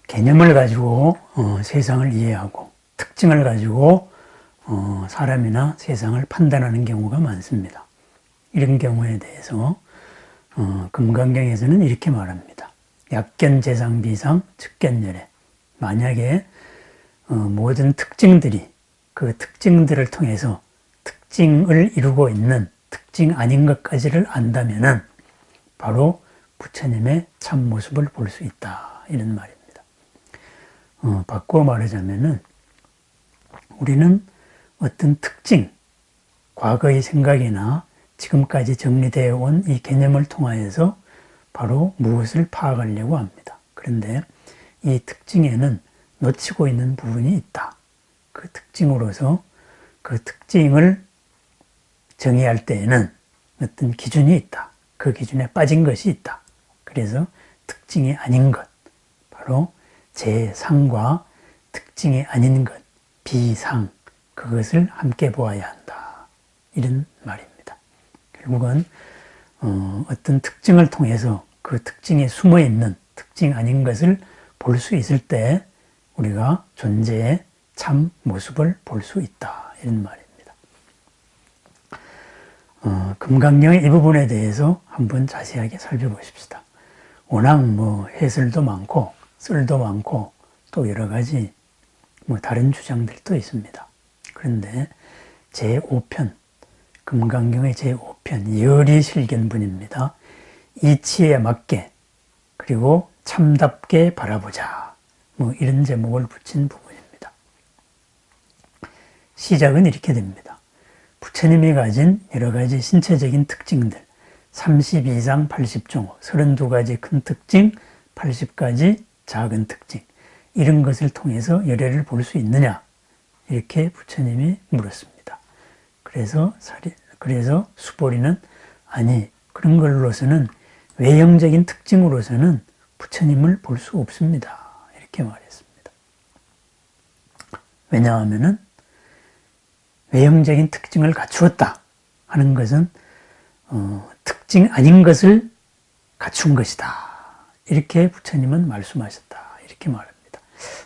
개념을 가지고 세상을 이해하고 특징을 가지고 사람이나 세상을 판단하는 경우가 많습니다. 이런 경우에 대해서 금강경에서는 이렇게 말합니다. 약견재상비상 측견열애. 만약에 모든 특징들이 그 특징들을 통해서 특징을 이루고 있는 특징 아닌 것까지를 안다면은 바로 부처님의 참모습을 볼 수 있다. 이런 말입니다. 바꾸어 말하자면은 우리는 어떤 특징, 과거의 생각이나 지금까지 정리되어 온 이 개념을 통하여서 바로 무엇을 파악하려고 합니다. 그런데 이 특징에는 놓치고 있는 부분이 있다. 그 특징으로서 그 특징을 정의할 때에는 어떤 기준이 있다. 그 기준에 빠진 것이 있다. 그래서 특징이 아닌 것, 바로 재상과 특징이 아닌 것, 비상, 그것을 함께 보아야 한다. 이런 말입니다. 결국은 어떤 특징을 통해서 그 특징에 숨어있는 특징 아닌 것을 볼 수 있을 때 우리가 존재의 참 모습을 볼 수 있다. 이런 말입니다. 금강경의 이 부분에 대해서 한번 자세하게 살펴보십시다. 워낙 해설도 많고 썰도 많고 또 여러 가지 다른 주장들도 있습니다. 그런데 제5편, 금강경의 제5편 열의실견분입니다. 이치에 맞게 그리고 참답게 바라보자. 이런 제목을 붙인 부분입니다. 시작은 이렇게 됩니다. 부처님이 가진 여러 가지 신체적인 특징들, 32상 80종, 32가지 큰 특징, 80가지 작은 특징, 이런 것을 통해서 열애를 볼 수 있느냐? 이렇게 부처님이 물었습니다. 그래서 수보리는 아니, 그런 걸로서는 외형적인 특징으로서는 부처님을 볼 수 없습니다. 이렇게 말했습니다. 왜냐하면은 외형적인 특징을 갖추었다 하는 것은 특징 아닌 것을 갖춘 것이다. 이렇게 부처님은 말씀하셨다. 이렇게 말합니다.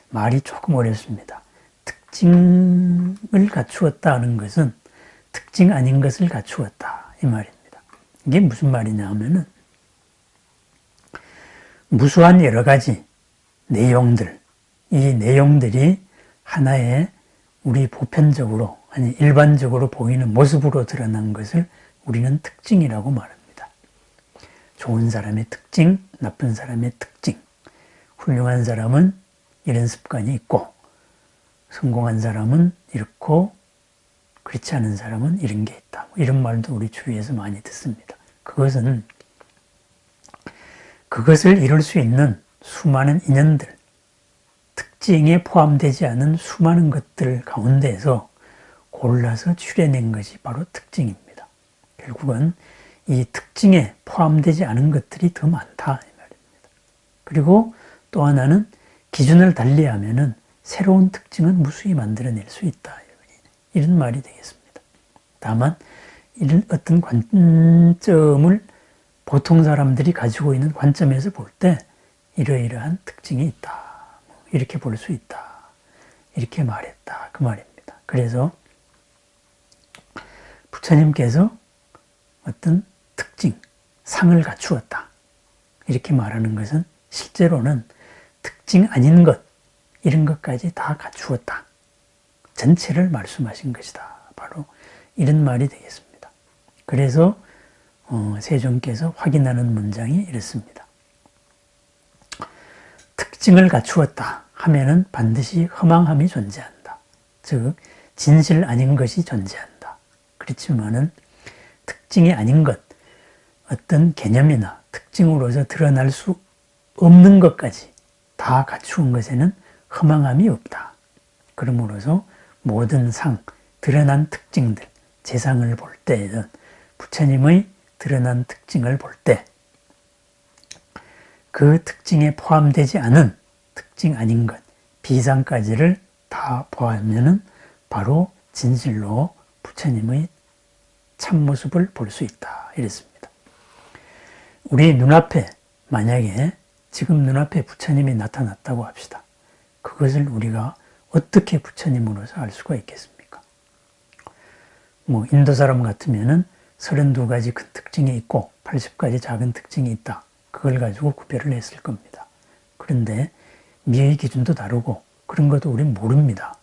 말이 조금 어렵습니다. 특징을 갖추었다 하는 것은 특징 아닌 것을 갖추었다. 이 말입니다. 이게 무슨 말이냐 하면은 무수한 여러 가지 내용들, 이 내용들이 하나의 우리 보편적으로 아니 일반적으로 보이는 모습으로 드러난 것을 우리는 특징이라고 말합니다. 좋은 사람의 특징, 나쁜 사람의 특징, 훌륭한 사람은 이런 습관이 있고 성공한 사람은 이렇고 그렇지 않은 사람은 이런 게 있다. 이런 말도 우리 주위에서 많이 듣습니다. 그것을 이룰 수 있는 수많은 인연들, 특징에 포함되지 않은 수많은 것들 가운데에서 골라서 추려낸 것이 바로 특징입니다. 결국은 이 특징에 포함되지 않은 것들이 더 많다 이 말입니다. 그리고 또 하나는 기준을 달리하면은 새로운 특징은 무수히 만들어낼 수 있다. 이런 말이 되겠습니다. 다만 이런 어떤 관점을 보통 사람들이 가지고 있는 관점에서 볼 때 이러이러한 특징이 있다. 이렇게 볼 수 있다. 이렇게 말했다. 그 말입니다. 그래서 부처님께서 어떤 특징, 상을 갖추었다. 이렇게 말하는 것은 실제로는 특징 아닌 것, 이런 것까지 다 갖추었다. 전체를 말씀하신 것이다. 바로 이런 말이 되겠습니다. 그래서 세종께서 확인하는 문장이 이렇습니다. 특징을 갖추었다 하면은 반드시 허망함이 존재한다. 즉 진실 아닌 것이 존재한다. 그렇지만은 특징이 아닌 것, 어떤 개념이나 특징으로서 드러날 수 없는 것까지 다 갖추은 것에는 허망함이 없다. 그러므로서 모든 상, 드러난 특징들, 재상을 볼 때에는 부처님의 드러난 특징을 볼 때 그 특징에 포함되지 않은 특징 아닌 것, 비상까지를 다 보아하면은 바로 진실로 부처님의 참모습을 볼 수 있다. 이랬습니다. 우리 눈앞에 만약에 지금 눈앞에 부처님이 나타났다고 합시다. 그것을 우리가 어떻게 부처님으로서 알 수가 있겠습니까? 인도 사람 같으면은 32가지 큰 특징이 있고 80가지 작은 특징이 있다. 그걸 가지고 구별을 했을 겁니다. 그런데 미의 기준도 다르고 그런 것도 우리는 모릅니다.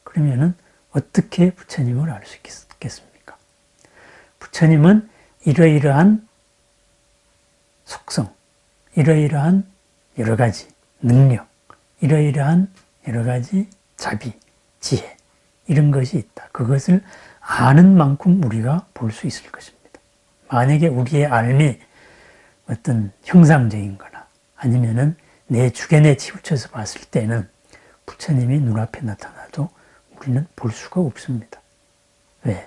그러면은 어떻게 부처님을 알 수 있겠습니까? 부처님은 이러이러한 속성, 이러이러한 여러 가지 능력, 이러이러한 여러 가지 자비, 지혜 이런 것이 있다. 그것을 아는 만큼 우리가 볼 수 있을 것입니다. 만약에 우리의 알미 어떤 형상적인 거나 아니면은 내 주견에 치우쳐서 봤을 때는 부처님이 눈앞에 나타나도 우리는 볼 수가 없습니다. 왜?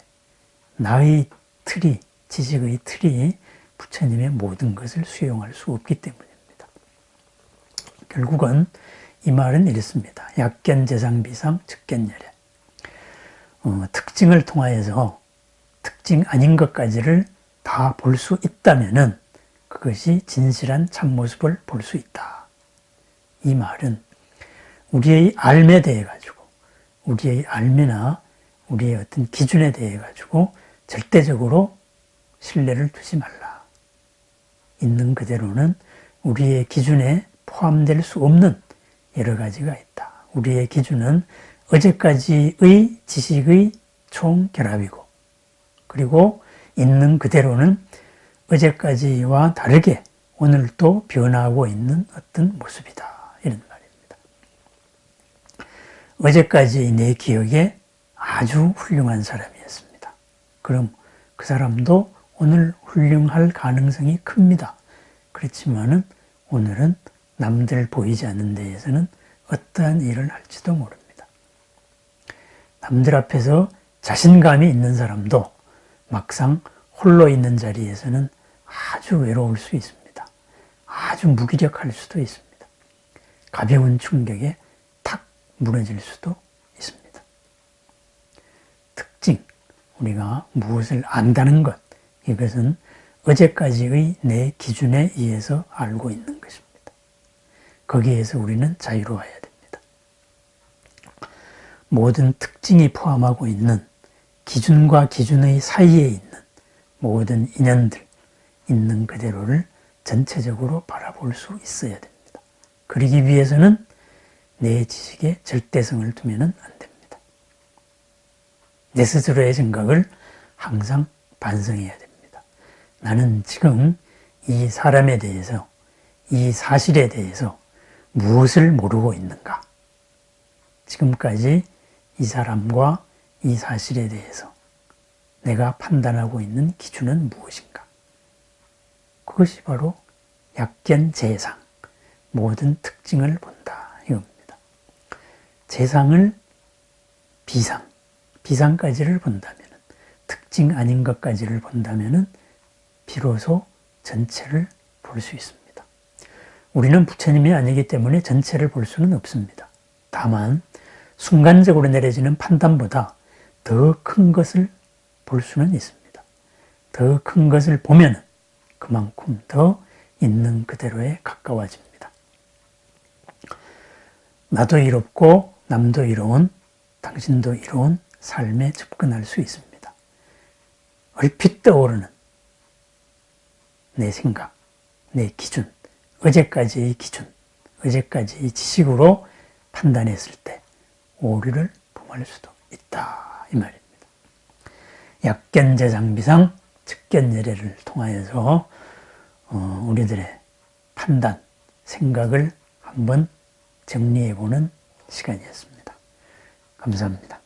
나의 틀이, 지식의 틀이 부처님의 모든 것을 수용할 수 없기 때문입니다. 결국은 이 말은 이렇습니다. 약견재상비상 측견열애. 특징을 통하여서 특징 아닌 것까지를 다 볼 수 있다면은 그것이 진실한 참모습을 볼 수 있다. 이 말은 우리의 알에 대해 가지고 우리의 알미나 우리의 어떤 기준에 대해 가지고 절대적으로 신뢰를 두지 말라. 있는 그대로는 우리의 기준에 포함될 수 없는 여러 가지가 있다. 우리의 기준은 어제까지의 지식의 총결합이고 그리고 있는 그대로는 어제까지와 다르게 오늘도 변화하고 있는 어떤 모습이다. 이런 말입니다. 어제까지의 내 기억에 아주 훌륭한 사람이었습니다. 그럼 그 사람도 오늘 훌륭할 가능성이 큽니다. 그렇지만은 오늘은 남들 보이지 않는 데에서는 어떠한 일을 할지도 모릅니다. 남들 앞에서 자신감이 있는 사람도 막상 홀로 있는 자리에서는 아주 외로울 수 있습니다. 아주 무기력할 수도 있습니다. 가벼운 충격에 탁 무너질 수도 있습니다. 특징, 우리가 무엇을 안다는 것, 이것은 어제까지의 내 기준에 의해서 알고 있는 것입니다. 거기에서 우리는 자유로워야 됩니다. 모든 특징이 포함하고 있는 기준과 기준의 사이에 있는 모든 인연들, 있는 그대로를 전체적으로 바라볼 수 있어야 됩니다. 그러기 위해서는 내 지식에 절대성을 두면 안 됩니다. 내 스스로의 생각을 항상 반성해야 됩니다. 나는 지금 이 사람에 대해서, 이 사실에 대해서 무엇을 모르고 있는가? 지금까지 이 사람과 이 사실에 대해서 내가 판단하고 있는 기준은 무엇인가? 그것이 바로 약견재상, 모든 특징을 본다 이겁니다. 재상을 비상, 비상까지를 본다면, 특징 아닌 것까지를 본다면 비로소 전체를 볼 수 있습니다. 우리는 부처님이 아니기 때문에 전체를 볼 수는 없습니다. 다만 순간적으로 내려지는 판단보다 더 큰 것을 볼 수는 있습니다. 더 큰 것을 보면 그만큼 더 있는 그대로에 가까워집니다. 나도 이롭고 남도 이로운 당신도 이로운 삶에 접근할 수 있습니다. 얼핏 떠오르는 내 생각, 내 기준, 어제까지의 기준, 어제까지의 지식으로 판단했을 때 오류를 범할 수도 있다 이 말입니다. 약견재상비상 측견열애를 통하여서 우리들의 판단, 생각을 한번 정리해보는 시간이었습니다. 감사합니다.